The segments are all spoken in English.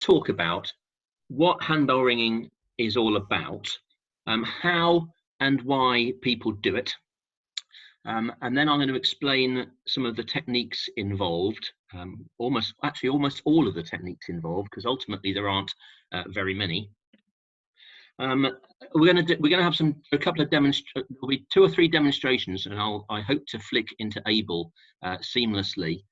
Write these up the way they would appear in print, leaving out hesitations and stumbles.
talk about what handbell ringing is all about, how and why people do it, and then I'm going to explain some of the techniques involved, almost all of the techniques involved, because ultimately there aren't very many. We're going to have a couple of there'll be 2 or 3 demonstrations, and I hope to flick into Able seamlessly.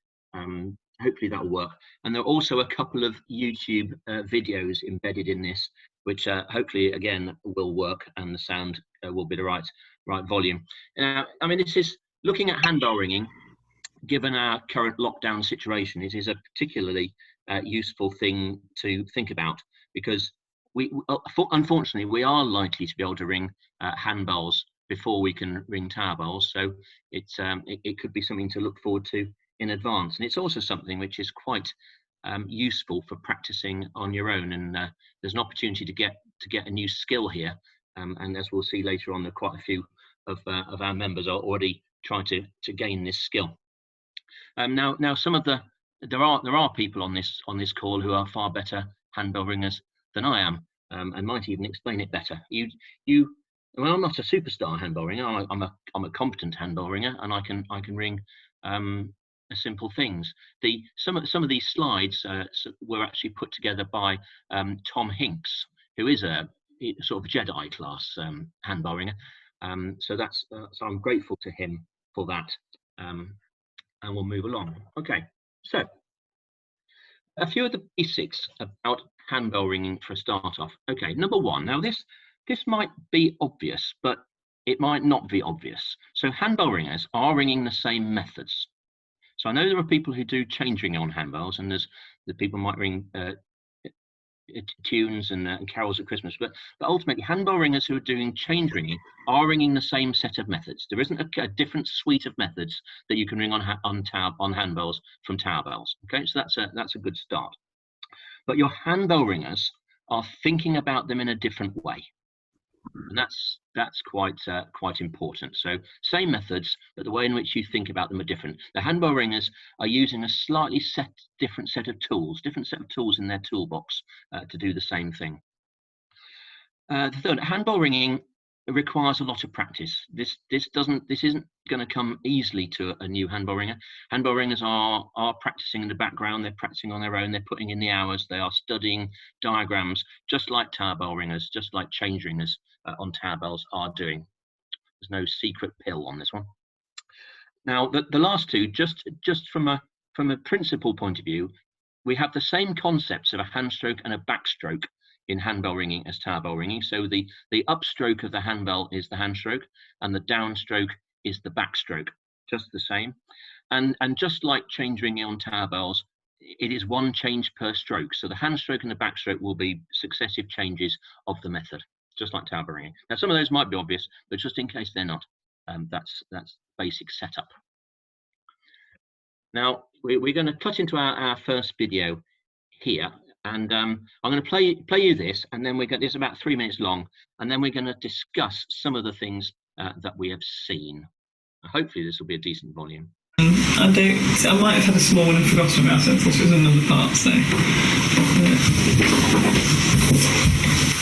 Hopefully that will work. And there are also a couple of YouTube videos embedded in this, which hopefully again will work, and the sound will be the right volume. I mean, this is looking at handbell ringing. Given our current lockdown situation, it is a particularly useful thing to think about, because unfortunately we are likely to be able to ring handbells before we can ring tower bells. So it could be something to look forward to in advance, and it's also something which is quite useful for practicing on your own. And there's an opportunity to get a new skill here, and as we'll see later on, there are quite a few of our members are already trying to gain this skill. Now some of there are people on this call who are far better handbell ringers than I am, and might even explain it better. Well, I'm not a superstar handbell ringer. I'm a competent handbell ringer, and I can ring simple things. Some of these slides were actually put together by Tom Hinks, who is a sort of Jedi class handbell ringer. So I'm grateful to him for that. And we'll move along. Okay, so a few of the basics about handbell ringing for a start off. Okay, number 1. Now this might be obvious, but it might not be obvious. So handbell ringers are ringing the same methods. So I know there are people who do change ringing on handbells, and the people might ring tunes and carols at Christmas, but ultimately handbell ringers who are doing change ringing are ringing the same set of methods. There isn't a different suite of methods that you can ring on handbells from tower bells. Okay, so that's a good start. But your handbell ringers are thinking about them in a different way, and that's quite important. So same methods, but the way in which you think about them are different. The handbell ringers are using a slightly different set of tools in their toolbox to do the same thing. The third, handbell ringing requires a lot of practice. This isn't going to come easily to a new handbell ringer. Handbell ringers are practicing in the background. They're practicing on their own. They're putting in the hours. They are studying diagrams, just like tower bell ringers, just like change ringers on tower bells are doing. There's no secret pill on this one. Now, the last 2, just from a principle point of view, we have the same concepts of a handstroke and a backstroke in handbell ringing as tower bell ringing. So the upstroke of the handbell is the handstroke, and the downstroke is the backstroke, just the same. And just like change ringing on tower bells, it is 1 change per stroke. So the handstroke and the backstroke will be successive changes of the method, just like tower bell ringing. Now some of those might be obvious, but just in case they're not, that's basic setup. Now we're going to cut into our first video here, and I'm going to play you this, and then this is about 3 minutes long, and then we're going to discuss some of the things that we have seen. Hopefully this will be a decent volume. I might have had a small one and forgotten about it. I thought it was another part, so.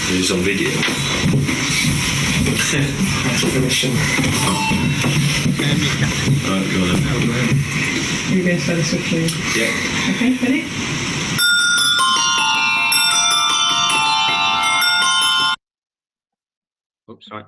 It's on video. Permission. Right, go on. Are you going to say this quickly? Yeah. Okay, ready? Oops, sorry.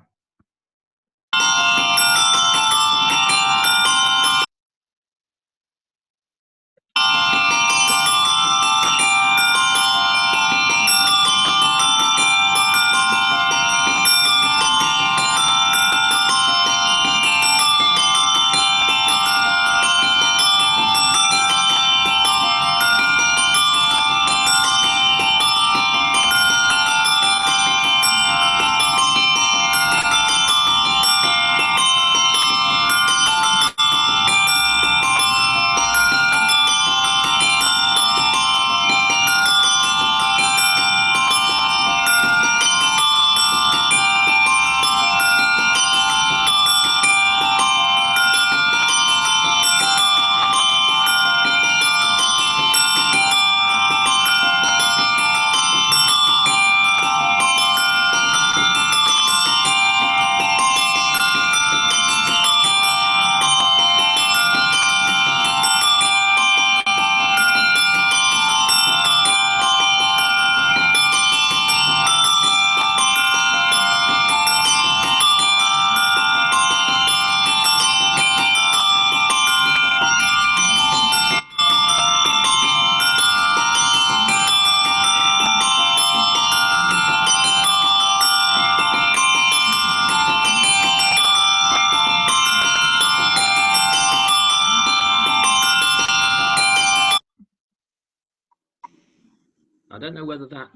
know whether that.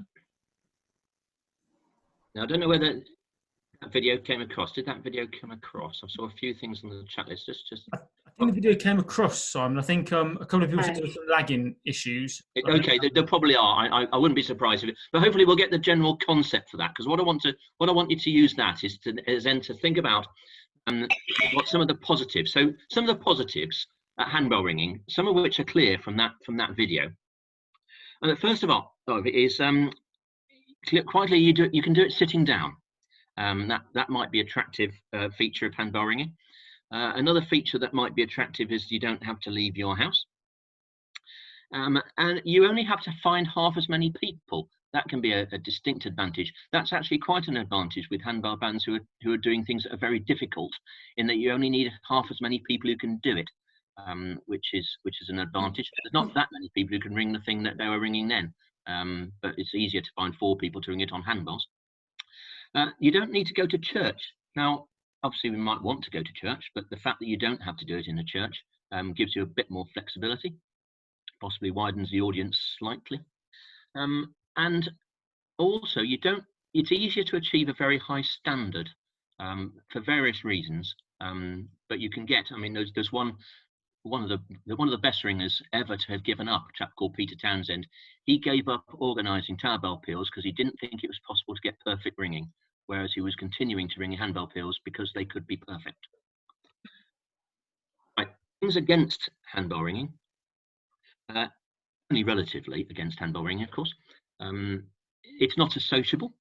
Now I don't know whether that video came across. Did that video come across? I saw a few things on the chat list. Just. I think the video came across, Simon. I think a couple of people said there were some lagging issues. Okay, there probably are. I wouldn't be surprised if it, but hopefully we'll get the general concept for that. Because what I want you to use that is then to think about what some of the positives. So some of the positives at handbell ringing, some of which are clear from that video. And first of all, is quite clear you can do it sitting down. That might be attractive feature of handbell ringing. Another feature that might be attractive is you don't have to leave your house. And you only have to find half as many people. That can be a distinct advantage. That's actually quite an advantage with handbell bands who are doing things that are very difficult, in that you only need half as many people who can do it, which is an advantage. There's not that many people who can ring the thing that they were ringing then, but it's easier to find 4 people to ring it on handbells. You don't need to go to church. Now, obviously we might want to go to church, but the fact that you don't have to do it in a church gives you a bit more flexibility, possibly widens the audience slightly. And also it's easier to achieve a very high standard for various reasons. But you can get, I mean, there's one of the best ringers ever to have given up, a chap called Peter Townsend. He gave up organising tower bell peals because he didn't think it was possible to get perfect ringing, whereas he was continuing to ring handbell peals because they could be perfect. Right, things against handbell ringing, only relatively against handbell ringing, of course. It's not as sociable.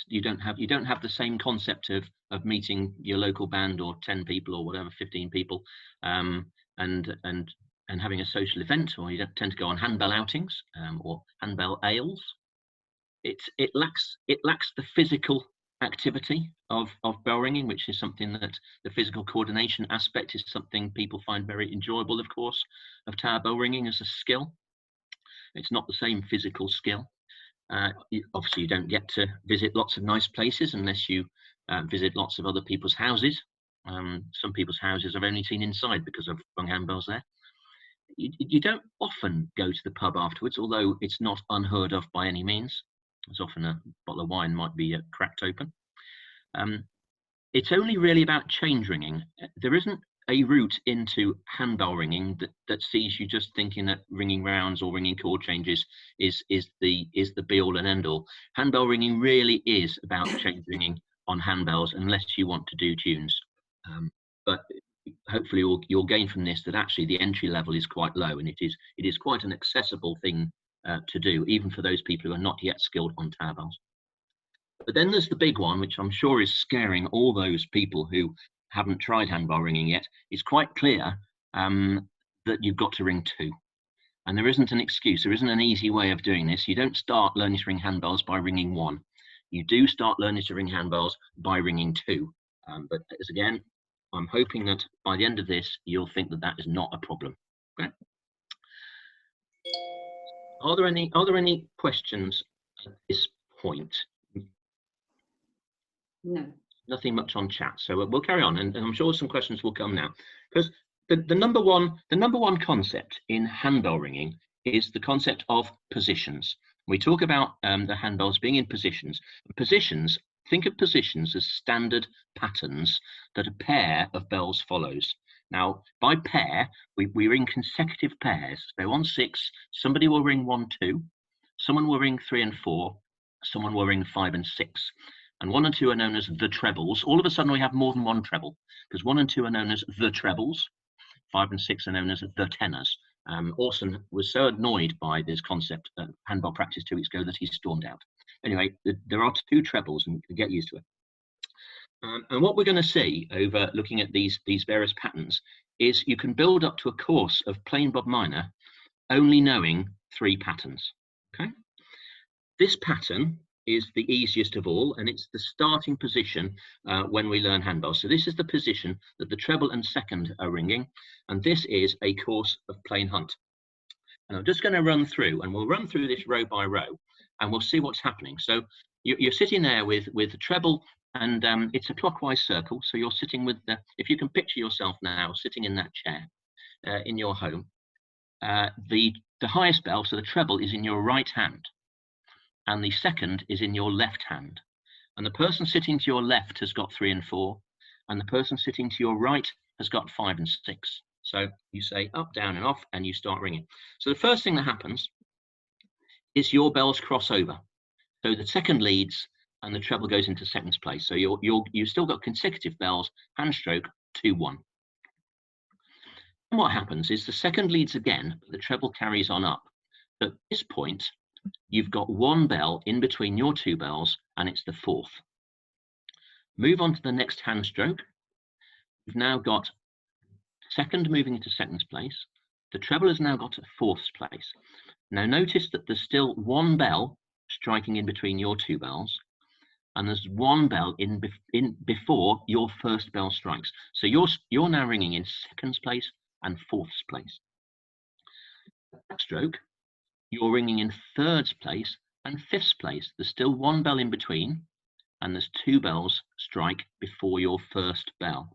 You don't have the same concept of meeting your local band or 10 people or whatever, 15 people, and having a social event, or you don't tend to go on handbell outings or handbell ales. It lacks the physical activity of bell ringing, which is something that the physical coordination aspect is something people find very enjoyable, of course, of tower bell ringing as a skill. It's not the same physical skill. Obviously, you don't get to visit lots of nice places unless you visit lots of other people's houses. Some people's houses I've only seen inside because I've rung handbells there. You don't often go to the pub afterwards, although it's not unheard of by any means. As often a bottle of wine might be cracked open. It's only really about change ringing. There isn't a route into handbell ringing that sees you just thinking that ringing rounds or ringing chord changes is the be all and end all. Handbell ringing really is about change ringing on handbells, unless you want to do tunes. But hopefully you'll gain from this that actually the entry level is quite low, and it is quite an accessible thing to do, even for those people who are not yet skilled on tower bells. But then there's the big one, which I'm sure is scaring all those people who haven't tried handbell ringing yet. It's quite clear that you've got to ring 2, and there isn't an excuse. There isn't an easy way of doing this. You don't start learning to ring handbells by ringing 1. You do start learning to ring handbells by ringing 2. But as again, I'm hoping that by the end of this, you'll think that is not a problem. Okay. Are there any questions at this point? No. Nothing much on chat, so we'll carry on, and I'm sure some questions will come now, because the number one concept in handbell ringing is the concept of positions. We talk about the handbells being in positions. Positions, think of positions as standard patterns that a pair of bells follows. Now, by pair, we ring consecutive pairs. So on 6, somebody will ring 1, 2, someone will ring 3 and 4, someone will ring 5 and 6. And 1 and 2 are known as the trebles. All of a sudden we have more than one treble, because 1 and 2 are known as the trebles, 5 and 6 are known as the tenors. Orson was so annoyed by this concept at handbell practice 2 weeks ago that he stormed out. Anyway, there are 2 trebles, and you can get used to it. And what we're going to see over looking at these various patterns is you can build up to a course of plain bob minor only knowing 3 patterns. Okay, this pattern is the easiest of all, and it's the starting position when we learn handbell. So this is the position that the treble and second are ringing, and this is a course of plain hunt. And I'm just going to run through, and we'll run through this row by row, and we'll see what's happening. So you're sitting there with the treble, and it's a clockwise circle. So you're sitting with if you can picture yourself now sitting in that chair in your home, the highest bell, so the treble, is in your right hand. and the second is in your left hand. And the person sitting to your left has got 3 and 4, and the person sitting to your right has got 5 and 6. So you say up, down, and off, and you start ringing. So the first thing that happens is your bells cross over. So the second leads, and the treble goes into seconds place. So you've still got consecutive bells, hand stroke, 2-1. And what happens is the second leads again, but the treble carries on up. At this point, you've got 1 bell in between your 2 bells, and it's the 4th. Move on to the next hand stroke. We've now got second moving into seconds place. The treble has now got a 4th place. Now notice that there's still 1 bell striking in between your 2 bells, and there's 1 bell in before your first bell strikes. So you're now ringing in seconds place and 4th place. That stroke, you're ringing in 3rd place and 5th place. There's still 1 bell in between, and there's 2 bells strike before your first bell.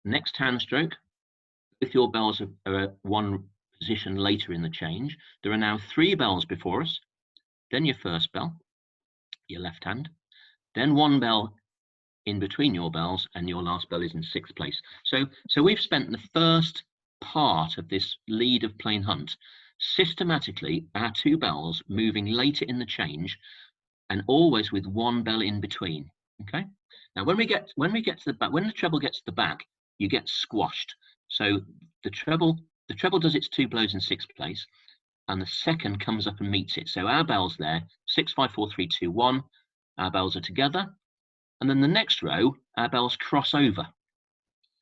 Next hand stroke, if your bells are at 1 position later in the change, there are now 3 bells before us, then your first bell, your left hand, then 1 bell in between your bells, and your last bell is in 6th place. So we've spent the first part of this lead of plain hunt systematically our 2 bells moving later in the change, and always with 1 bell in between. Okay. Now when we get to the back, when the treble gets to the back, you get squashed. So the treble does its 2 blows in 6th place, and the second comes up and meets it. So our bells there, 6, 5, 4, 3, 2, 1. Our bells are together, and then the next row, our bells cross over,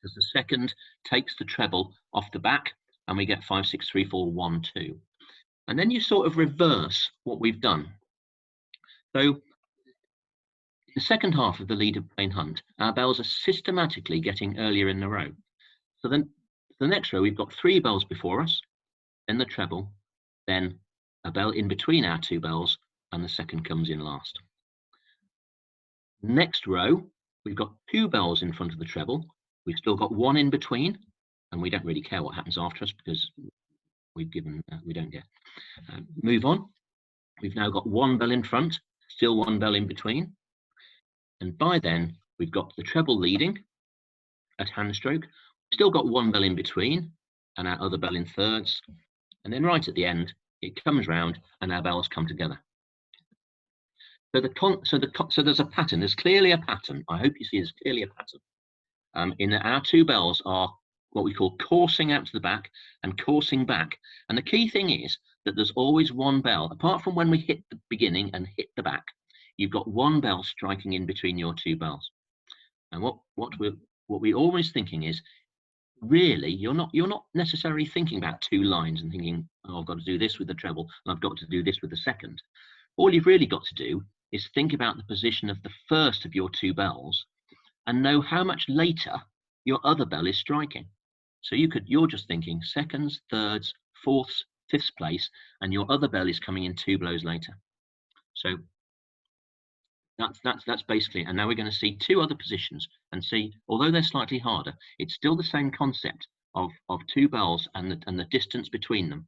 because the second takes the treble off the back, and we get 5, 6, 3, 4, 1, 2. And then you sort of reverse what we've done. So in the second half of the lead of plain hunt, our bells are systematically getting earlier in the row. So then the next row, we've got 3 bells before us, then the treble, then a bell in between our 2 bells, and the second comes in last. Next row, we've got 2 bells in front of the treble. We've still got 1 in between, and we don't really care what happens after us because we don't get. Move on. We've now got 1 bell in front, still 1 bell in between. And by then, we've got the treble leading at hand stroke. We've still got 1 bell in between, and our other bell in thirds. And then right at the end, it comes round, and our bells come together. So there's a pattern. There's clearly a pattern. I hope you see there's clearly a pattern. In that our 2 bells are what we call coursing out to the back and coursing back. And the key thing is that there's always 1 bell, apart from when we hit the beginning and hit the back. You've got 1 bell striking in between your 2 bells. And what we're always thinking is, really, you're not necessarily thinking about 2 lines and thinking, oh, I've got to do this with the treble and I've got to do this with the second. All you've really got to do is think about the position of the first of your 2 bells and know how much later your other bell is striking. So you're just thinking seconds, thirds, 4ths, 5th place, and your other bell is coming in 2 blows later. So that's basically, and now we're going to see 2 other positions and see, although they're slightly harder, it's still the same concept of 2 bells and the distance between them.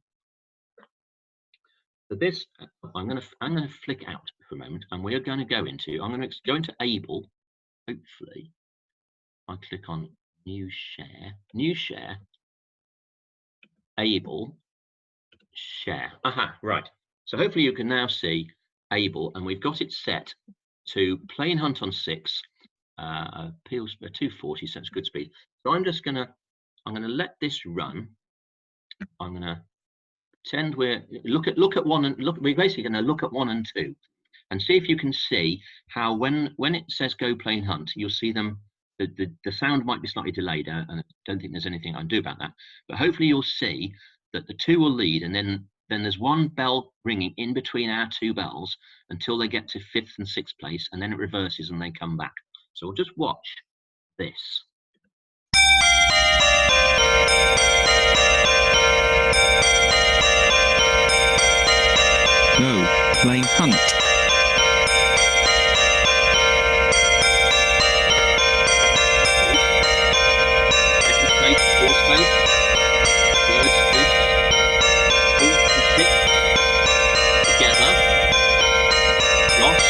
For this, I'm going to flick out for a moment, and we're going to go into, I'm going to go into Able. Hopefully, I click on New Share, Able, Share. Aha, right. So hopefully you can now see Able, and we've got it set to plain hunt on 6, appeals 240, so it's good speed. So I'm going to let this run. I'm going to pretend we're look at 1 and look. We're basically going to look at 1 and 2, and see if you can see how when it says go plain hunt, you'll see them. The sound might be slightly delayed, and I don't think there's anything I can do about that. But hopefully you'll see that the 2 will lead, and then there's 1 bell ringing in between our 2 bells until they get to 5th and 6th place, and then it reverses and they come back. So we'll just watch this. Go, plain hunt. Second place, 4th place, 3rd, 5th, 4th and 6th together. cross,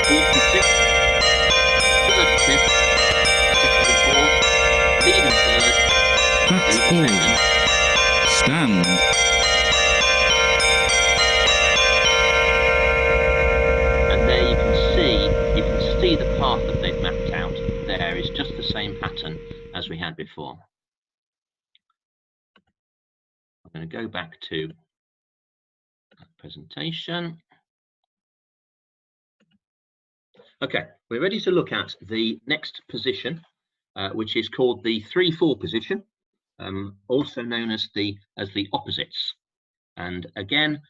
fourth and sixth, third and fifth, second and fourth, lead and third, That's lead and all. second. Stand. And there you can see the path that they've mapped out. There is just the same pattern as we had before. I'm going to go back to that presentation. Okay, we're ready to look at the next position, which is called the 3-4 position, also known as the opposites. And again,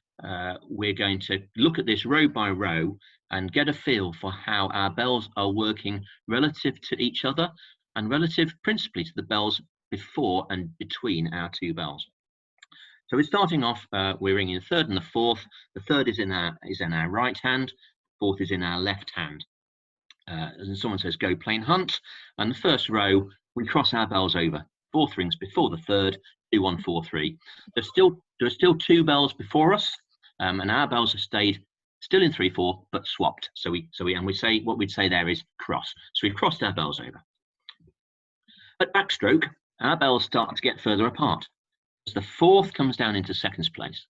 we're going to look at this row by row and get a feel for how our bells are working relative to each other and relative principally to the bells before and between our two bells. So we're starting off, we're ringing the third and the fourth. The third is in our right hand, fourth is in our left hand. And someone says go plain hunt, and the first row we cross our bells over. Fourth rings before the third, 2 1 4 3. There are still two bells before us, and our bells have stayed still in 3-4 but swapped. So we say what we'd say there is cross. So we've crossed our bells over. At backstroke, our bells start to get further apart. As the fourth comes down into seconds place,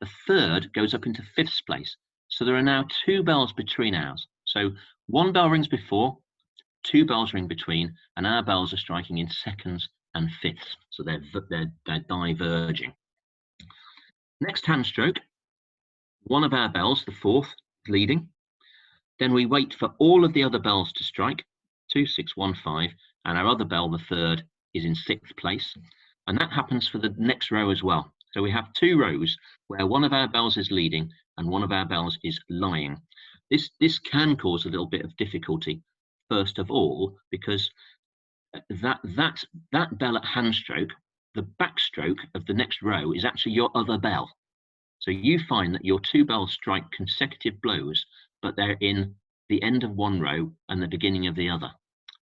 the third goes up into fifths place. So there are now two bells between ours. So one bell rings before, two bells ring between, and our bells are striking in seconds and fifths. So they're diverging. Next hand stroke, one of our bells, the fourth, leading. Then we wait for all of the other bells to strike, 2 6 1 5, and our other bell, the third, is in sixth place. And that happens for the next row as well. So we have two rows where one of our bells is leading and one of our bells is lying. This can cause a little bit of difficulty, first of all, because that bell at hand stroke, the backstroke of the next row is actually your other bell. So you find that your two bells strike consecutive blows, but they're in the end of one row and the beginning of the other.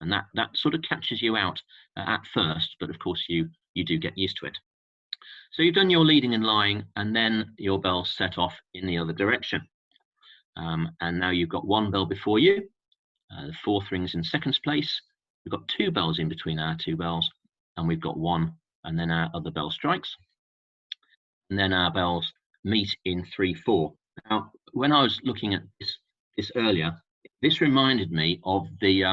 And that sort of catches you out at first, but of course you do get used to it. So you've done your leading and lying, and then your bells set off in the other direction. And now you've got one bell before you. The fourth ring's in seconds place. We've got two bells in between our two bells, and we've got one, and then our other bell strikes. And then our bells meet in 3-4. Now, when I was looking at this earlier, this reminded me of the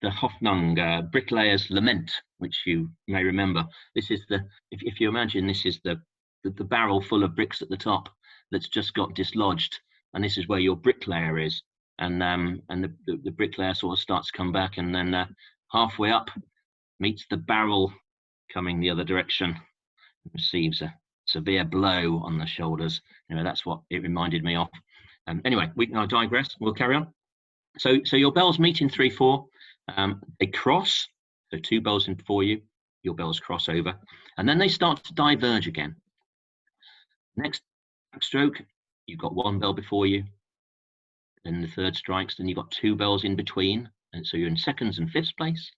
Hoffnung bricklayer's lament, which you may remember. This is if you imagine, this is the barrel full of bricks at the top that's just got dislodged, and this is where your bricklayer is, and the bricklayer sort of starts to come back, and then halfway up meets the barrel coming the other direction, receives a severe blow on the shoulders. That's what it reminded me of. Anyway, I digress. We'll carry on. So your bells meet in 3-4. They cross, so two bells in before you, your bells cross over, and then they start to diverge again. Next stroke, you've got one bell before you, then the third strikes, then you've got two bells in between, and so you're in seconds and fifths place.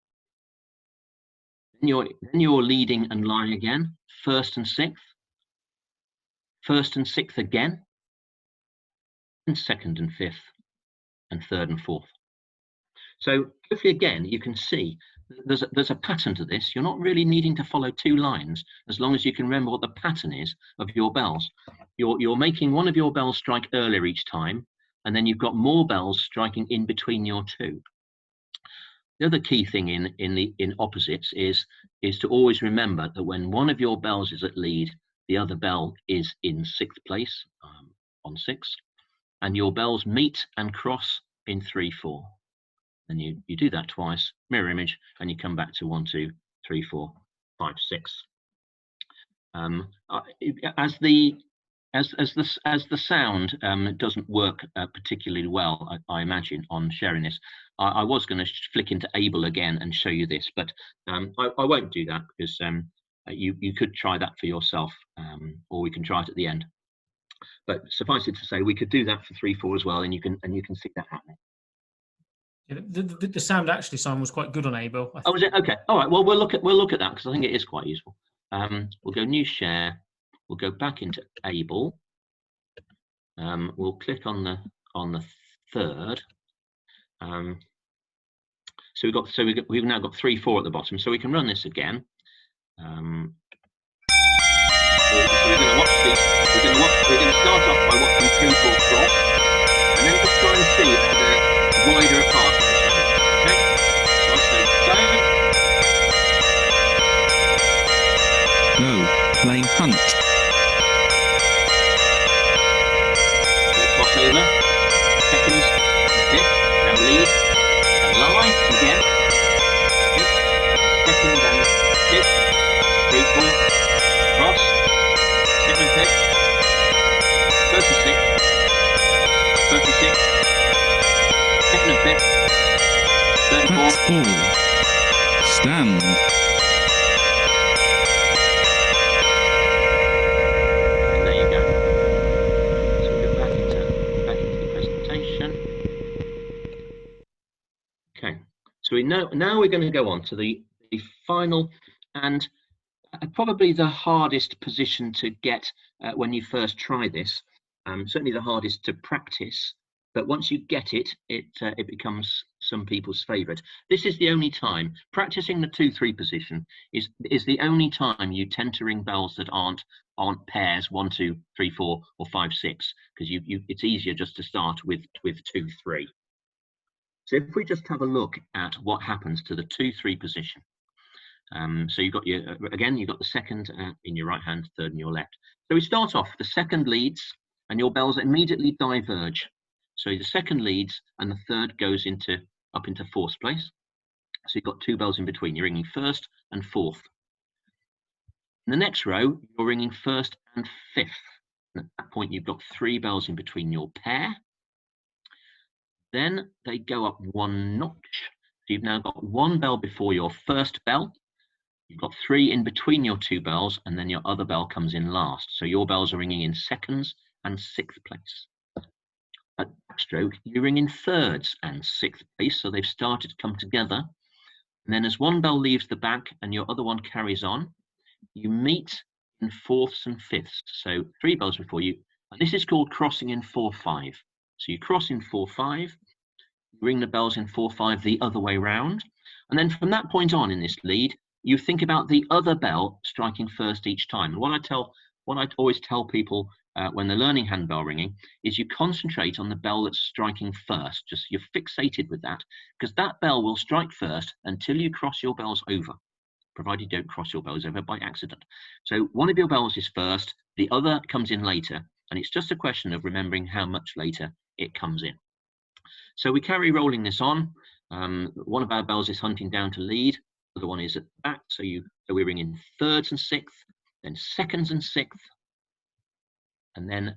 Then you're leading and lying again, first and sixth again, and second and fifth, and third and fourth. So hopefully again you can see there's a pattern to this. You're not really needing to follow two lines as long as you can remember what the pattern is of your bells. You're making one of your bells strike earlier each time, and then you've got more bells striking in between your two. The other key thing in opposites is to always remember that when one of your bells is at lead, the other bell is in sixth place on 6, and your bells meet and cross in 3-4. And you do that twice, mirror image, and you come back to 1 2 3 4 5 6. As the sound doesn't work particularly well, I imagine, on sharing this, I was going to flick into Able again and show you this, but I won't do that, because you could try that for yourself, or we can try it at the end. But suffice it to say, we could do that for 3-4 as well, and you can see that happening. Yeah, the sound actually, Simon, was quite good on Able. Oh, was it? Okay. All right. Well, we'll look at that, because I think it is quite useful. We'll go new share. We'll go back into Able. We'll click on the third. So we've now got 3, 4 at the bottom. So we can run this again. So we're going to watch this. We're going to start off by watching 3, 4 cross, and then just try and see how they're wider apart. Okay. So I'll say Go. Playing hunt. cross over. Seconds. Fifth. Now lead. And lie again. Second and fifth. 3, 4. Cross. Second and fifth. First and sixth. First and sixth. Second and fifth. Third and That's fourth. all. Stand. And there you go. So we'll go back into the presentation. Okay. So we know now we're going to go on to the final and probably the hardest position to get when you first try this. Certainly the hardest to practice, but once you get it, it becomes some people's favourite. This is the only time practicing the 2-3 position is the only time you tend to ring bells that aren't pairs 1, 2, 3, 4, or 5, 6, because it's easier just to start with 2, 3. So if we just have a look at what happens to the 2-3 position. So you've got you've got the second in your right hand, third in your left. So we start off, the second leads and your bells immediately diverge. So the second leads and the third goes up into fourth place. So you've got 2 bells in between. You're ringing first and fourth. In the next row, you're ringing first and fifth. And at that point, you've got 3 bells in between your pair. Then they go up 1 notch. So you've now got 1 bell before your first bell. You've got 3 in between your 2 bells, and then your other bell comes in last. So your bells are ringing in seconds and 6th place. At backstroke, you ring in thirds and 6th place, so they've started to come together. And then as 1 bell leaves the back and your other one carries on, you meet in fourths and fifths. So 3 bells before you, and this is called crossing in 4-5. So you cross in 4-5, you ring the bells in 4-5 the other way round, and then from that point on in this lead, you think about the other bell striking first each time. And what I always tell people when they're learning handbell ringing is you concentrate on the bell that's striking first. Just you're fixated with that, because that bell will strike first until you cross your bells over, provided you don't cross your bells over by accident. So one of your bells is first, the other comes in later, and it's just a question of remembering how much later it comes in. So we carry rolling this on. One of our bells is hunting down to lead. The other one is at the back, so we ring in thirds and 6th, then seconds and 6th, and then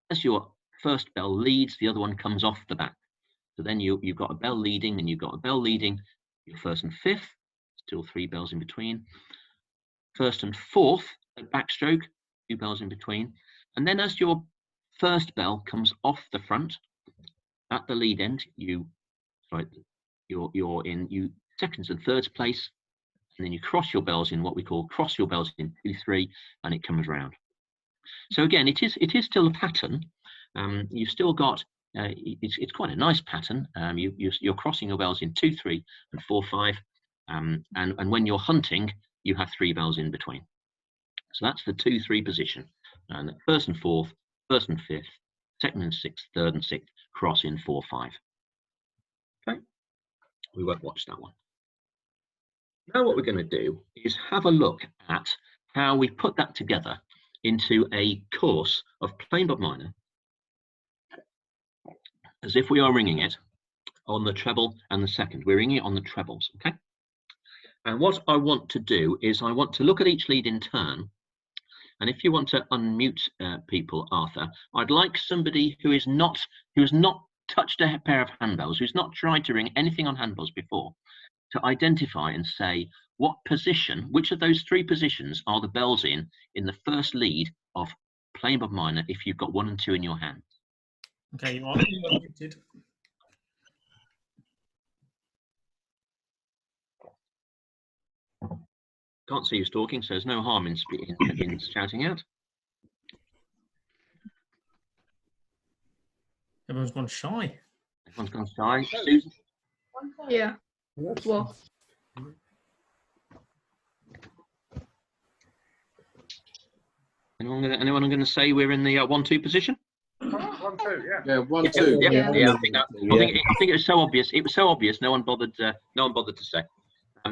as your first bell leads, the other one comes off the back. So then you've got a bell leading, and you've got a bell leading your first and 5th, still 3 bells in between. First and 4th at backstroke, 2 bells in between, and then as your first bell comes off the front at the lead end, you're in seconds and thirds place. And then you cross your bells in what we call cross your bells in 2-3, and it comes round. So again, it is still a pattern. You've still got it's quite a nice pattern. You're crossing your bells in 2-3 and 4-5, and when you're hunting, you have 3 bells in between. So that's the 2-3 position. And first and fourth, first and fifth, second and sixth, third and sixth, cross in 4-5. Okay, we won't watch that one. Now what we're going to do is have a look at how we put that together into a course of plain but minor, as if we are ringing it on the treble and the second. We're ringing it on the trebles, okay? And what I want to do is I want to look at each lead in turn, and if you want to unmute people, Arthur, I'd like somebody who has not touched a pair of handbells, who's not tried to ring anything on handbells before, to identify and say what position, which of those 3 positions are the bells in the first lead of plain but minor if you've got 1 and 2 in your hand. Okay, you are unmuted. Can't see who's talking, so there's no harm in shouting out. Everyone's gone shy. Everyone's gone shy. Susan? Yeah. Well, Anyone going to say we're in the 1-2 position? 1-2, yeah. Yeah, 1-2. Yeah. I think it was so obvious. It was so obvious. No one bothered. No one bothered to say.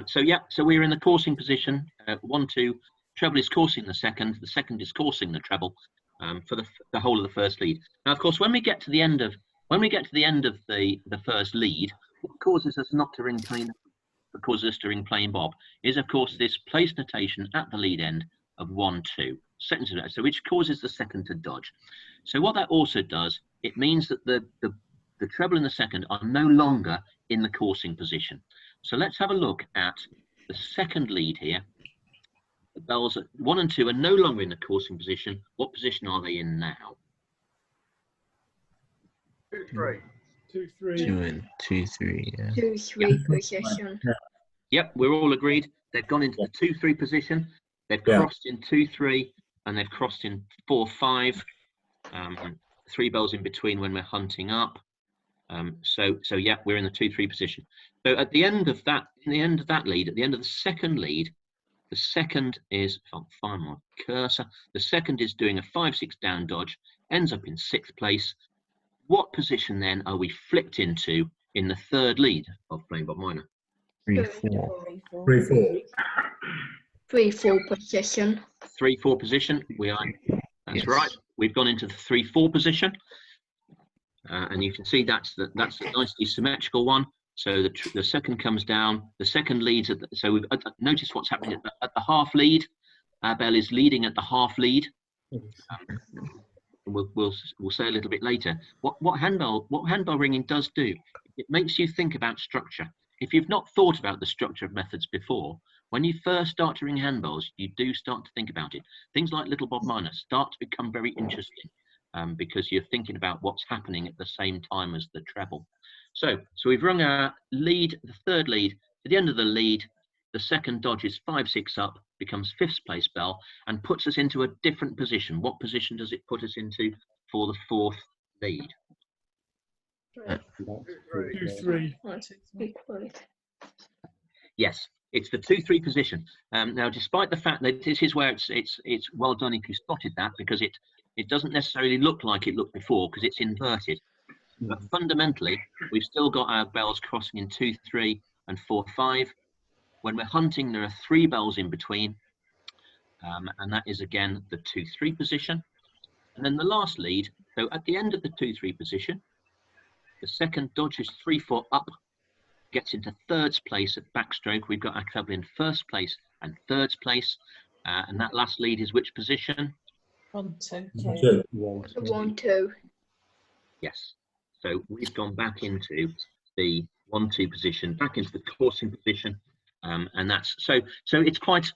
So we're in the coursing position. 1-2. Treble is coursing the second. The second is coursing the treble for the whole of the first lead. Now, of course, when we get to the end of the first lead, what causes us not to ring plain? What causes us to ring plain bob is, of course, this place notation at the lead end of 1-2. So which causes the second to dodge. So what that also does, it means that the treble and the second are no longer in the coursing position. So let's have a look at the second lead here. The bells at 1 and 2 are no longer in the coursing position. What position are they in now? 2-3. 2-3. 2 and 2-3. Yeah. 2-3 position. Yep, we're all agreed. They've gone into the 2-3 position. They've crossed in 2-3, and they've crossed in 4-5. 3 bells in between when we're hunting up. So yeah, we're in the 2-3 position. So at the end of that, lead, at the end of the second lead, the second is, if I'll find my cursor, the second is doing a 5-6 down dodge, ends up in 6th place. What position then are we flipped into in the third lead of Plain Bob Minor? 3-4. 3-4. 3-4 position. 3-4 position. We are. That's Yes. right. We've gone into the 3-4 position, and you can see that's a nicely symmetrical one. So the second comes down. The second leads at so we've noticed what's happening at the half lead. Our bell is leading at the half lead. We'll say a little bit later what handbell ringing does do. It makes you think about structure. If you've not thought about the structure of methods before, when you first start to ring handbells, you do start to think about it. Things like Little Bob Minor start to become very interesting because you're thinking about what's happening at the same time as the treble. So we've rung our lead, the third lead. At the end of the lead, the second dodges 5-6 up, becomes 5th place bell, and puts us into a different position. What position does it put us into for the fourth lead? 2-3. Yes, it's the 2-3 position. Now, despite the fact that this is where it's well done if you spotted that, because it doesn't necessarily look like it looked before because it's inverted. But fundamentally, we've still got our bells crossing in 2-3 and 4-5. When we're hunting, there are 3 bells in between, and that is again the 2-3 position. And then the last lead, so at the end of the 2-3 position, the second dodges 3-4 up, gets into 3rd place at backstroke. We've got our treble in 1st place and 3rd place, and that last lead is which position? 1-2. 1-2. Yes. So we've gone back into the 1-2 position, back into the coursing position, and that's so it's quite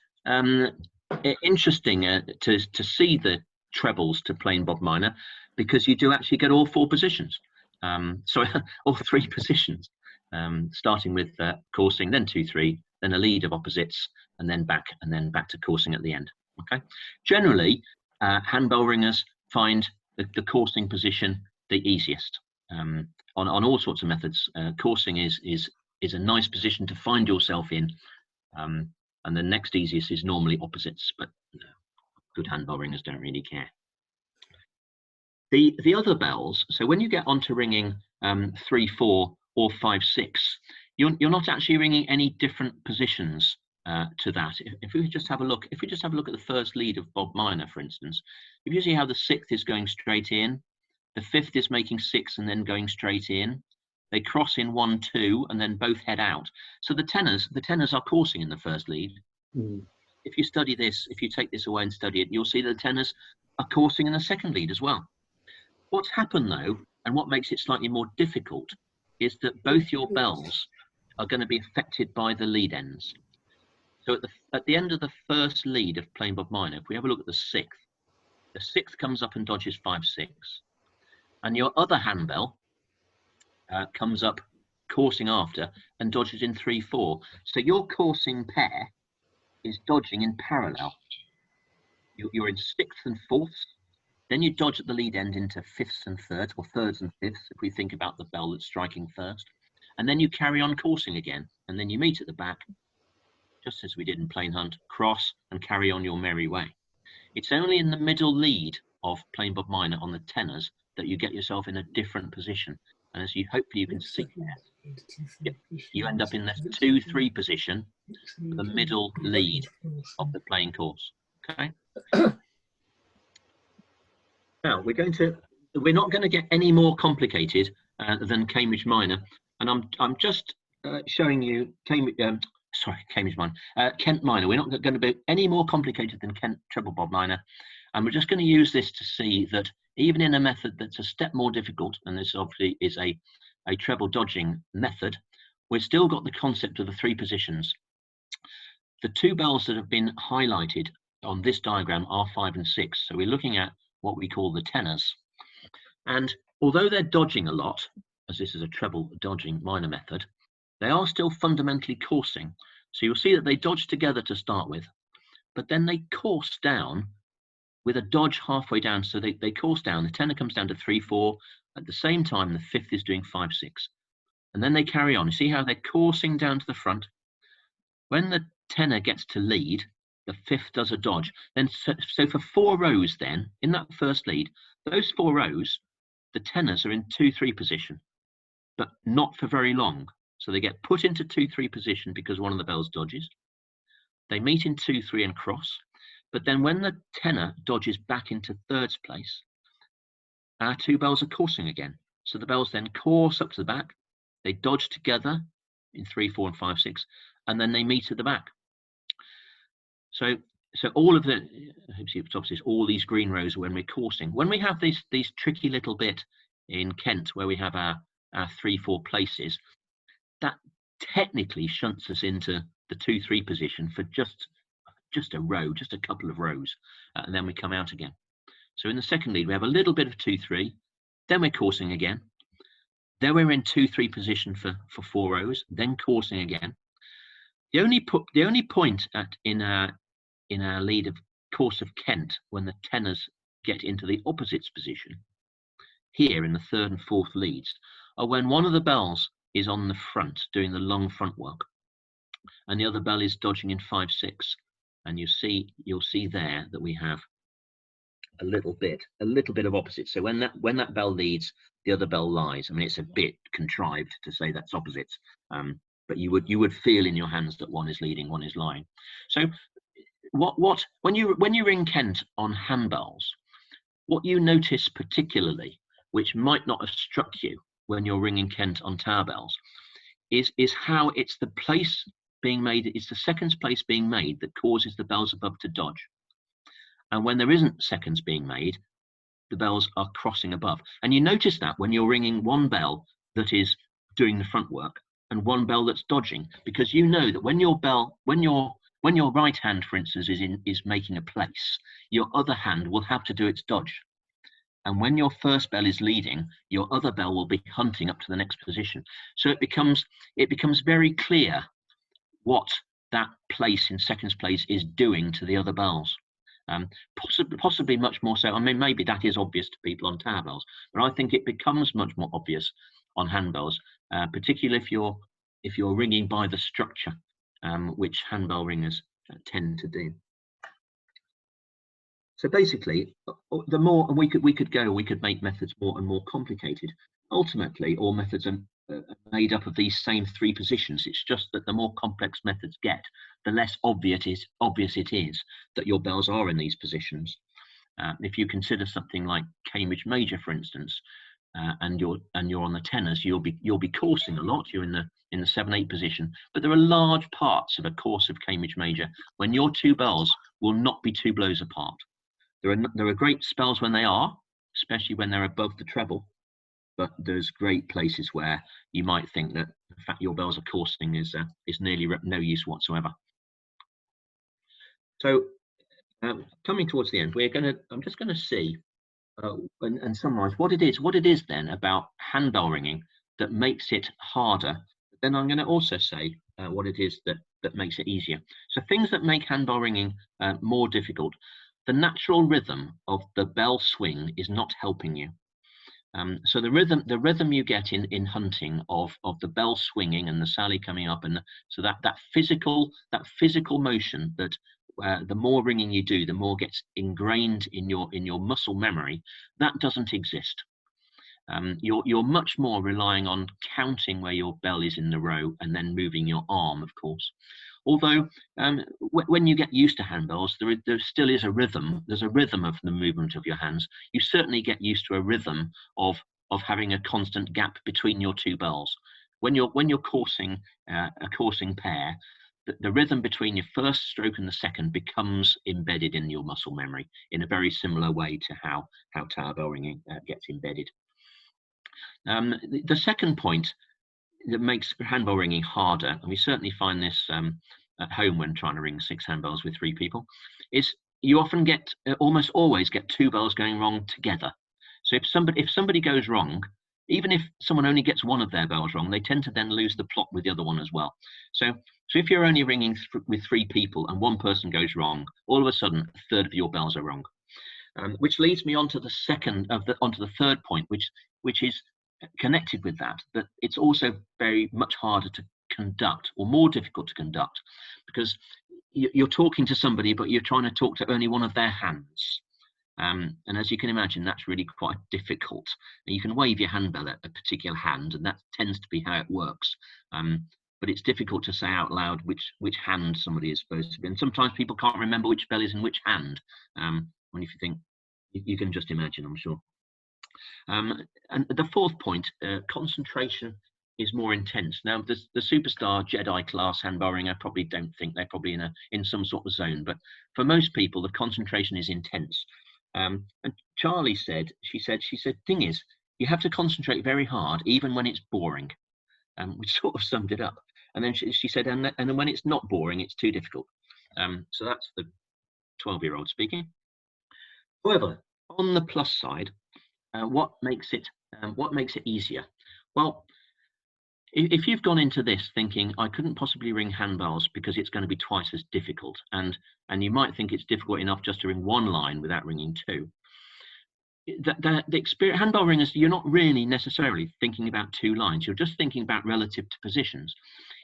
interesting to see the trebles to Plain Bob Minor, because you do actually get all 4 positions. Sorry, all 3 positions, starting with coursing, then 2-3, then a lead of opposites, and then back to coursing at the end. Okay. Generally, handbell ringers find the coursing position the easiest. On all sorts of methods, coursing is a nice position to find yourself in, and the next easiest is normally opposites, but good handbell ringers don't really care. The other bells, so when you get onto ringing 3-4 or 5-6, you're not actually ringing any different positions to that. If we just have a look, at the first lead of Bob Minor, for instance, if you see how the 6th is going straight in, the 5th is making 6 and then going straight in. They cross in 1-2 and then both head out. So the tenors are coursing in the first lead. If you study this, if you take this away and study it, you'll see the tenors are coursing in the second lead as well. What's happened though, and what makes it slightly more difficult, is that both your bells are going to be affected by the lead ends. So at the end of the first lead of Plain Bob Minor, if we have a look at the 6th comes up and dodges 5-6. And your other handbell comes up coursing after and dodges in 3-4. So your coursing pair is dodging in parallel. You're in 6th and 4th, Then you dodge at the lead end into fifths and thirds, or thirds and fifths, if we think about the bell that's striking first. And then you carry on coursing again, and then you meet at the back, just as we did in Plain Hunt, cross and carry on your merry way. It's only in the middle lead of Plain Bob Minor on the tenors that you get yourself in a different position. And as you hopefully you can see there, you end up in the 2-3 position, the middle lead of the playing course. Okay. Now we're not going to get any more complicated than Cambridge Minor, and I'm just showing you Cambridge Minor, Kent Minor. We're not going to be any more complicated than Kent Treble Bob Minor, and we're just going to use this to see that even in a method that's a step more difficult, and this obviously is a treble dodging method, we've still got the concept of the 3 positions. The 2 bells that have been highlighted on this diagram are 5 and 6, so we're looking at what we call the tenors. And although they're dodging a lot, as this is a treble dodging minor method, they are still fundamentally coursing. So you'll see that they dodge together to start with, but then they course down with a dodge halfway down. So they course down, the tenor comes down to 3-4, at the same time the fifth is doing 5-6. And then they carry on. You see how they're coursing down to the front? When the tenor gets to lead, the fifth does a dodge. Then so for 4 rows then, in that first lead, those 4 rows, the tenors are in 2-3 position, but not for very long. So they get put into 2-3 position because one of the bells dodges. They meet in 2-3 and cross. But then when the tenor dodges back into thirds place, our 2 bells are coursing again. So the bells then course up to the back. They dodge together in 3, 4, and 5, 6, and then they meet at the back. So all of the, obviously all these green rows are when we're coursing. When we have these tricky little bit in Kent where we have our 3-4 places, that technically shunts us into the 2-3 position for just a row, just a couple of rows, and then we come out again. So in the second lead, we have a little bit of 2-3, then we're coursing again. Then we're in 2-3 position for 4 rows, then coursing again. The only point in our lead of course of Kent when the tenors get into the opposites position, here in the 3rd and 4th leads, are when one of the bells is on the front doing the long front work, and the other bell is dodging in 5-6, and you'll see there that we have a little bit of opposites. So when that bell leads, the other bell lies. I mean, it's a bit contrived to say that's opposites, but you would feel in your hands that one is leading, one is lying. So when you ring Kent on handbells, what you notice particularly, which might not have struck you when you're ringing Kent on tower bells, is how it's the place being made, it's the seconds place being made that causes the bells above to dodge. And when there isn't seconds being made, the bells are crossing above. And you notice that when you're ringing one bell that is doing the front work and one bell that's dodging, because you know that when your right hand, for instance, is making a place, your other hand will have to do its dodge. And when your first bell is leading, your other bell will be hunting up to the next position. So it becomes very clear what that place in seconds place is doing to the other bells. Possibly much more so. I mean, maybe that is obvious to people on tower bells, but I think it becomes much more obvious on handbells, particularly if you're ringing by the structure, which handbell ringers tend to do. So basically, the more, and we could make methods more and more complicated. Ultimately, all methods are made up of these same 3 positions. It's just that the more complex methods get, the less obvious it is that your bells are in these positions. If you consider something like Cambridge Major, for instance, and you're on the tenors, you'll be coursing a lot. You're in the 7-8 position, but there are large parts of a course of Cambridge Major when your 2 bells will not be 2 blows apart. There are great spells when they are, especially when they're above the treble, but there's great places where you might think that the fact your bells are coursing is nearly no use whatsoever. So coming towards the end, I'm just going to see and summarize what it is then about handbell ringing that makes it harder. Then I'm going to also say what it is that makes it easier. So things that make handbell ringing more difficult. the natural rhythm of the bell swing is not helping you. So the rhythm you get in hunting of the bell swinging and the sally coming up, and so that physical motion that the more ringing you do, the more gets ingrained in your muscle memory. That doesn't exist. You're much more relying on counting where your bell is in the row and then moving your arm, of course. Although when you get used to handbells, there still is a rhythm. There's a rhythm of the movement of your hands. You certainly get used to a rhythm of having a constant gap between your two bells. When you're coursing a coursing pair, the rhythm between your first stroke and the second becomes embedded in your muscle memory in a very similar way to how tower bell ringing gets embedded. The second point that makes handbell ringing harder, and we certainly find this at home when trying to ring 6 handbells with 3 people, is you often get almost always get 2 bells going wrong together. So if somebody goes wrong, even if someone only gets one of their bells wrong, they tend to then lose the plot with the other one as well. So if you're only ringing with 3 people and one person goes wrong, all of a sudden a third of your bells are wrong. Which leads me on to the third point, which is connected with that it's also very much harder to conduct, or more difficult to conduct, because you're talking to somebody but you're trying to talk to only one of their hands, and as you can imagine, that's really quite difficult. And you can wave your handbell at a particular hand, and that tends to be how it works, but it's difficult to say out loud which hand somebody is supposed to be, and sometimes people can't remember which bell is in which hand. When if you think, you can just imagine, I'm sure. And the fourth point, concentration is more intense. Now, the superstar Jedi class handbell ringer probably don't think they're probably in some sort of zone, but for most people, the concentration is intense. And Charlie said, she said, thing is, you have to concentrate very hard, even when it's boring, which sort of summed it up. And then she said, and then when it's not boring, it's too difficult. So that's the 12-year-old speaking. However, on the plus side, what makes it easier? Well, if you've gone into this thinking I couldn't possibly ring handbells because it's going to be twice as difficult, and you might think it's difficult enough just to ring 1 line without ringing 2. The experience, handbell ringers, you're not really necessarily thinking about 2 lines. You're just thinking about relative to positions.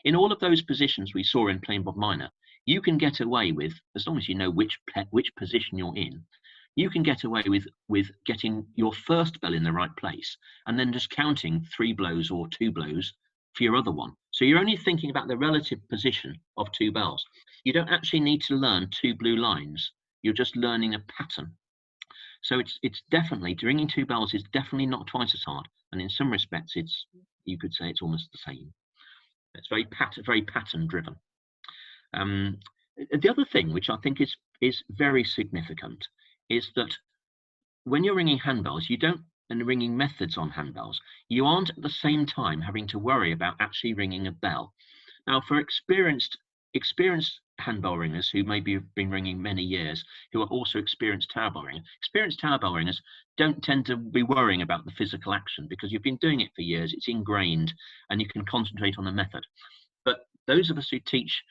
In all of those positions we saw in Plain Bob Minor, you can get away with, as long as you know which position you're in, you can get away with getting your first bell in the right place and then just counting 3 blows or 2 blows for your other one. So you're only thinking about the relative position of 2 bells. You don't actually need to learn 2 blue lines. You're just learning a pattern. So it's definitely, ringing 2 bells is definitely not twice as hard. And in some respects, you could say it's almost the same. It's very pattern driven. The other thing, which I think is very significant, is that when you're ringing handbells, and ringing methods on handbells, you aren't at the same time having to worry about actually ringing a bell. Now, for experienced handbell ringers who maybe have been ringing many years, who are also experienced tower bell ringers, experienced tower bell ringers don't tend to be worrying about the physical action because you've been doing it for years, it's ingrained, and you can concentrate on the method. But those of us who teach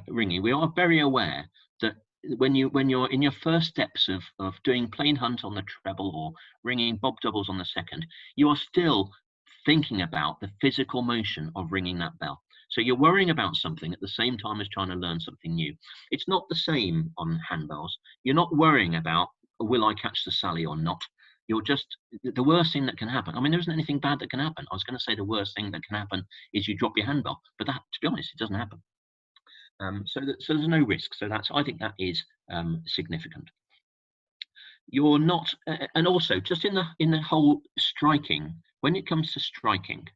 ringing, we are very aware that when you're in your first steps of doing plain hunt on the treble or ringing bob doubles on the second, you are still thinking about the physical motion of ringing that bell. So you're worrying about something at the same time as trying to learn something new. It's not the same on handbells. You're not worrying about, will I catch the sally or not? You're just, the worst thing that can happen, I mean, there isn't anything bad that can happen. I was going to say the worst thing that can happen is you drop your handbell, but that, to be honest, it doesn't happen. So there's no risk. So I think that is significant. You're not, and also just in the whole striking, when it comes to striking,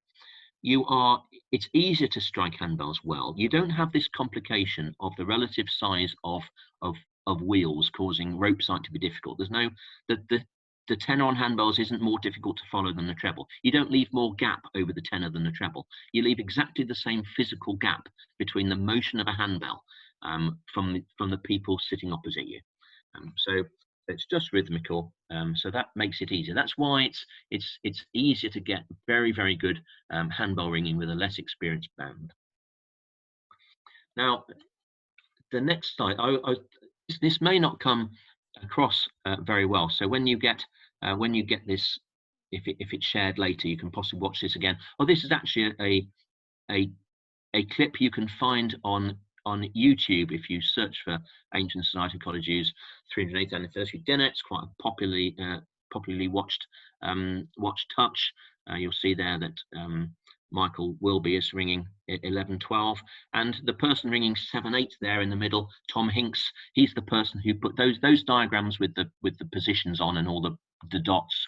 it's easier to strike handbells well. You don't have this complication of the relative size of wheels causing rope sight to be difficult. There's no, the tenor on handbells isn't more difficult to follow than the treble. You don't leave more gap over the tenor than the treble. You leave exactly the same physical gap between the motion of a handbell from the people sitting opposite you. So it's just rhythmical. So that makes it easier. That's why it's easier to get very, very good handbell ringing with a less experienced band. Now, the next slide, this may not come across very well. So when you get this, if it's shared later, you can possibly watch this again. Oh, this is actually a clip you can find on YouTube if you search for Ancient Society College U's 308th anniversary dinner. It's quite a popularly watched touch. You'll see there that Michael Wilby is ringing 11-12, and the person ringing 7-8 there in the middle, Tom Hinks, he's the person who put those diagrams with the positions on and all the dots.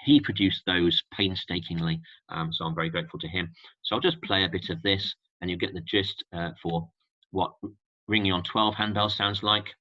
He produced those painstakingly, so I'm very grateful to him. So I'll just play a bit of this, and you get the gist for what ringing on 12 handbell sounds like.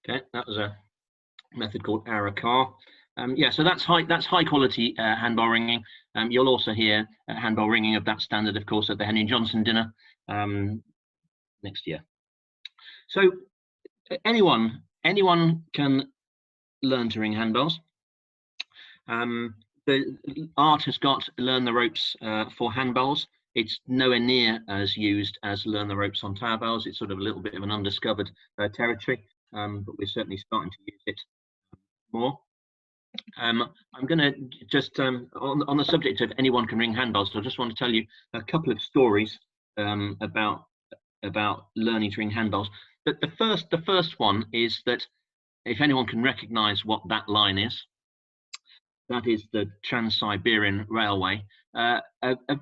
Okay, that was a method called Arakar. Yeah, so that's high quality handbell ringing. You'll also hear handbell ringing of that standard, of course, at the Henry Johnson dinner next year. So anyone can learn to ring handbells. The art has got Learn the Ropes for handbells. It's nowhere near as used as Learn the Ropes on tower bells. It's sort of a little bit of an undiscovered territory, but we're certainly starting to use it more. I'm going to just on the subject of anyone can ring handbells, I just want to tell you a couple of stories about learning to ring handbells. But the first one is that if anyone can recognize what that line is, that is the Trans-Siberian Railway. A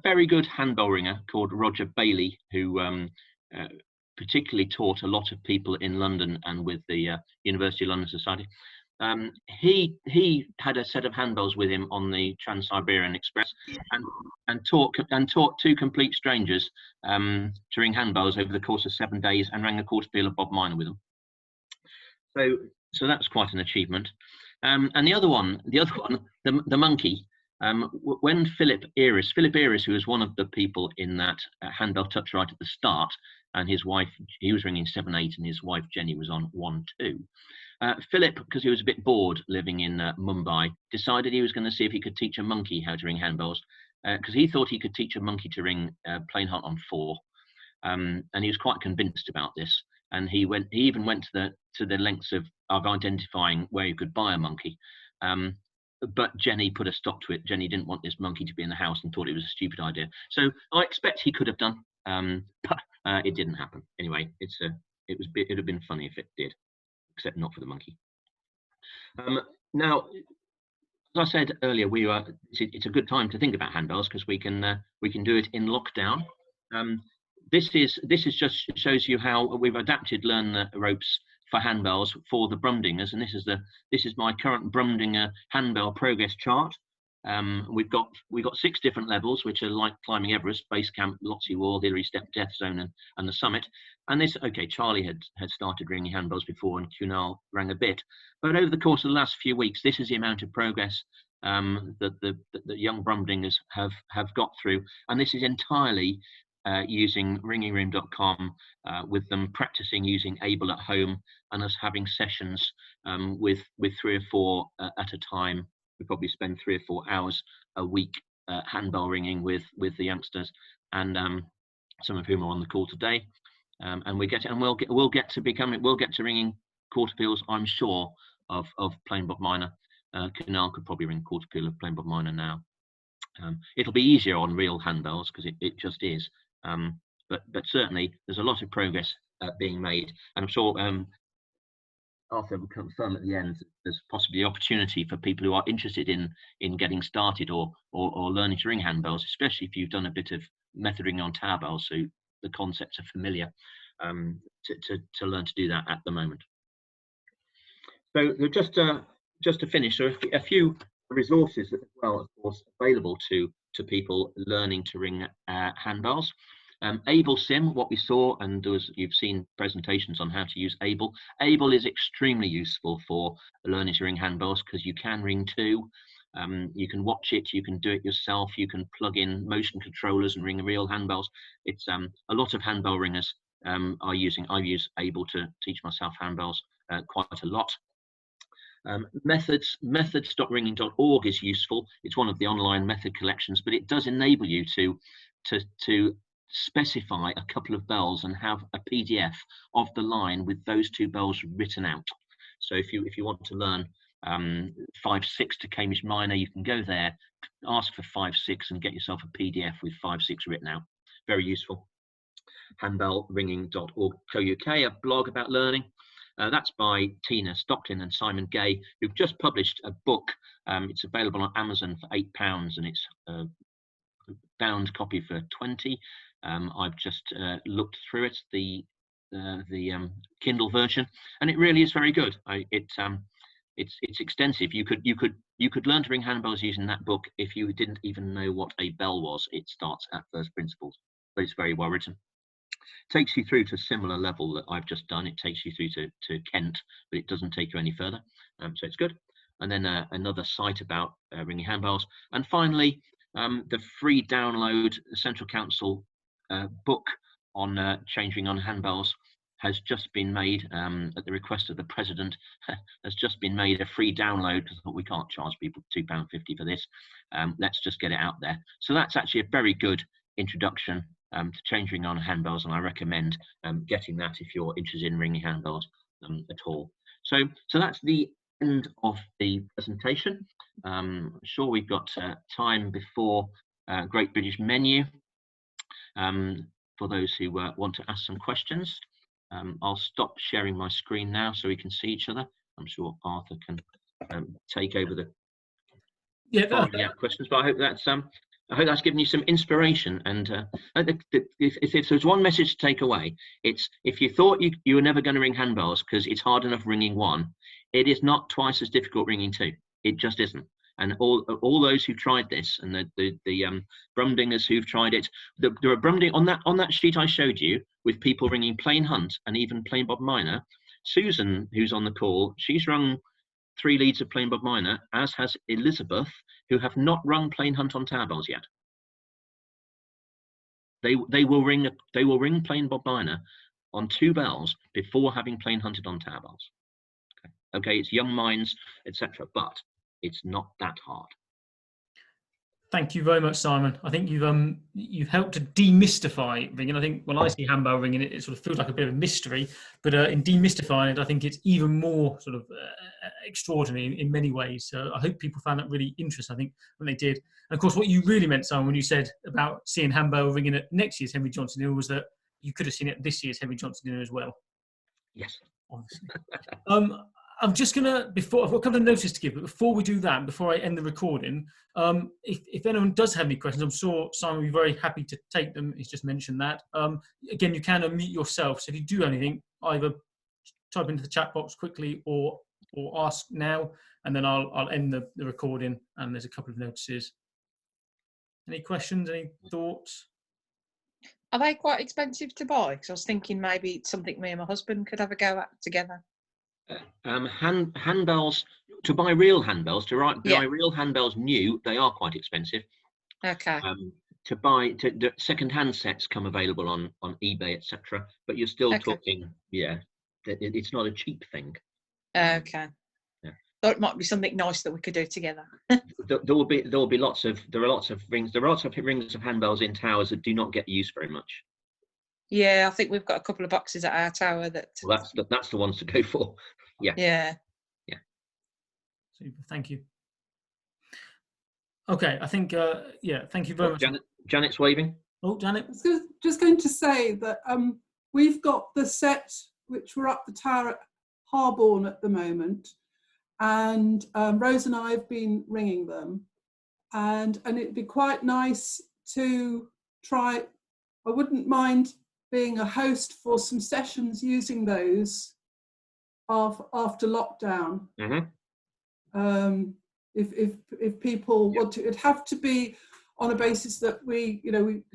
very good handbell ringer called Roger Bailey, who particularly taught a lot of people in London and with the University of London Society. He had a set of handbells with him on the Trans-Siberian Express, and taught two complete strangers to ring handbells over the course of 7 days, and rang a quarter peal of Bob Minor with them. So that's quite an achievement. And the other one, the monkey. When Philip Eris, who was one of the people in that handbell touch right at the start, and his wife, he was ringing 7-8, and his wife Jenny was on 1-2. Philip, because he was a bit bored living in Mumbai, decided he was going to see if he could teach a monkey how to ring handbells, because he thought he could teach a monkey to ring plain heart on 4, and he was quite convinced about this. And he even went to the lengths of identifying where you could buy a monkey. But Jenny put a stop to it. Jenny didn't want this monkey to be in the house and thought it was a stupid idea. So I expect he could have done, but it didn't happen. Anyway, it'd have been funny if it did, except not for the monkey. Now, as I said earlier, it's a good time to think about handbells because we can do it in lockdown. this is just shows you how we've adapted Learn the Ropes for handbells for the Brumdingers, and this is my current Brumdinger handbell progress chart. We've got 6 different levels, which are like climbing Everest, base camp, Lhotse Wall, Hillary Step, Death Zone, and the summit. And this, okay, Charlie had started ringing handbells before, and Kunal rang a bit. But over the course of the last few weeks, this is the amount of progress that the young Brumdingers have got through, and this is entirely using ringingroom.com, with them practicing using Able at home, and us having sessions with 3 or 4 at a time. We probably spend 3 or 4 hours a week handbell ringing with the youngsters, and some of whom are on the call today. And we'll get to ringing quarter peals, I'm sure, of plain Bob Minor. Kunal could probably ring quarter peal of plain Bob Minor now. It'll be easier on real handbells because it just is. But certainly there's a lot of progress being made, and I'm sure Arthur will confirm at the end there's possibly opportunity for people who are interested in getting started or learning to ring handbells, especially if you've done a bit of method ringing on tower bells, so the concepts are familiar, to learn to do that at the moment. So just to finish, so a few resources as well, of course, available to people learning to ring handbells. Able Sim, what we saw, and you've seen presentations on how to use Able. Able is extremely useful for learning to ring handbells because you can ring 2. You can watch it, you can do it yourself, you can plug in motion controllers and ring real handbells. It's a lot of handbell ringers I use Able to teach myself handbells quite a lot. Methods.ringing.org is useful. It's one of the online method collections, but it does enable you to specify a couple of bells and have a PDF of the line with those 2 bells written out. So if you want to learn 5/6 to Cambridge Minor, you can go there, ask for 5/6 and get yourself a PDF with 5/6 written out. Very useful. handbellringing.org.co.uk, a blog about learning. That's by Tina Stockton and Simon Gay, who've just published a book. It's available on Amazon for £8, and it's a bound copy for 20. I've just looked through it, the Kindle version, and it really is very good. It's extensive. You could learn to ring handbells using that book if you didn't even know what a bell was. It starts at first principles, but it's very well written. Takes you through to a similar level that I've just done. It takes you through to Kent, but it doesn't take you any further. So it's good. And then another site about ringing handbells. And finally, the free download Central Council book on changing on handbells has just been made at the request of the President. Has just been made a free download because we can't charge people £2.50 for this. Let's just get it out there. So that's actually a very good introduction to changing on handbells, and I recommend getting that if you're interested in ringing handbells at all. So that's the end of the presentation. I'm sure we've got time before Great British Menu for those who want to ask some questions. I'll stop sharing my screen now so we can see each other. I'm sure Arthur can take over the questions, but I hope that's given you some inspiration. And if there's one message to take away, it's if you thought you were never going to ring handbells because it's hard enough ringing 1, it is not twice as difficult ringing 2. It just isn't. And all those who tried this, and the Brumdingers who've tried it, there are Brumding on that sheet I showed you with people ringing plain Hunt and even plain Bob Minor. Susan, who's on the call, she's rung 3 leads of plain Bob Minor, as has Elizabeth, who have not rung plain Hunt on tower bells yet. They will ring plain Bob Minor on 2 bells before having plain hunted on tower bells. Okay, it's young minds, etc., but it's not that hard. Thank you very much, Simon. I think you've helped to demystify ringing. I think when I see handbell ringing, it sort of feels like a bit of a mystery, but in demystifying it, I think it's even more sort of extraordinary in many ways. So I hope people found that really interesting. I think when they did, and of course, what you really meant, Simon, when you said about seeing handbell ringing at next year's Henry Johnson Dinner, was that you could have seen it at this year's Henry Johnson Dinner as well. Yes, obviously. I'm just gonna, before, I've got a couple of notices to give, but before we do that, before I end the recording, if anyone does have any questions, I'm sure Simon will be very happy to take them. He's just mentioned that. Again, you can unmute yourself. So if you do anything, either type into the chat box quickly or ask now, and then I'll end the recording. And there's a couple of notices. Any questions? Any thoughts? Are they quite expensive to buy? Because I was thinking maybe it's something me and my husband could have a go at together. Handbells, to buy real handbells, buy Yeah. real handbells new, they are quite expensive. Okay. To buy the second-hand sets come available on eBay, etc. But you're still Okay. talking, it's not a cheap thing. Okay. Yeah. Thought it might be something nice that we could do together. There are lots of rings. There are lots of rings of handbells in towers that do not get used very much. Yeah, I think we've got a couple of boxes at our tower that. Well, that's the ones to go for. Yeah. Yeah. Yeah. Super. Thank you. Okay, I think thank you very much. Janet's waving. Oh, Janet. I was just going to say that we've got the set which we're up the tower at Harborne at the moment, and Rose and I have been ringing them, and it'd be quite nice to try. I wouldn't mind being a host for some sessions using those after lockdown. Mm-hmm. If people want to, it'd have to be on a basis that we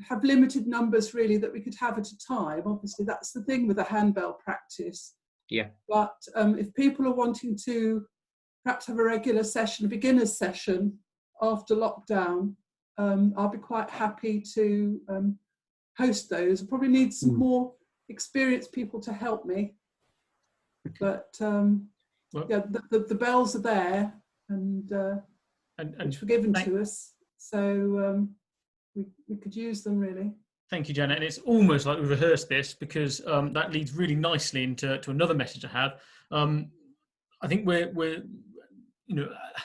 have limited numbers really that we could have at a time. Obviously, that's the thing with a handbell practice. Yeah. But if people are wanting to perhaps have a regular session, a beginner's session after lockdown, I'll be quite happy to host those. I probably need some more experienced people to help me. But the bells are there, and which were given to us, so we could use them really. Thank you, Janet. And it's almost like we rehearsed this, because that leads really nicely into another message I have. I think we're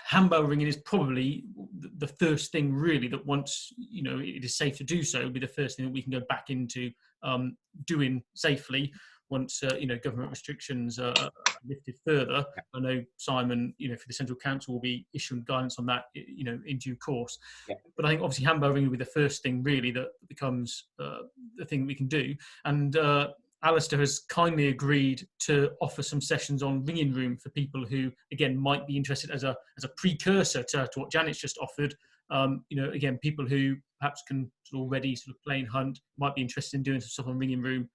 handbell ringing is probably the first thing really that once it is safe to do so, will be the first thing that we can go back into doing safely once government restrictions are lifted further. I know Simon, for the Central Council, will be issuing guidance on that, in due course. Yeah. But I think obviously handbell ringing will be the first thing really that becomes the thing we can do. And Alistair has kindly agreed to offer some sessions on ringing room for people who, again, might be interested as a precursor to what Janet's just offered. Again, people who perhaps can already play and hunt might be interested in doing some stuff on ringing room.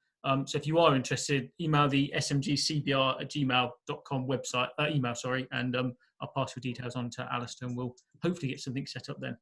So if you are interested, email the smgcbr@gmail.com website, email, sorry, and I'll pass your details on to Alistair, and we'll hopefully get something set up then.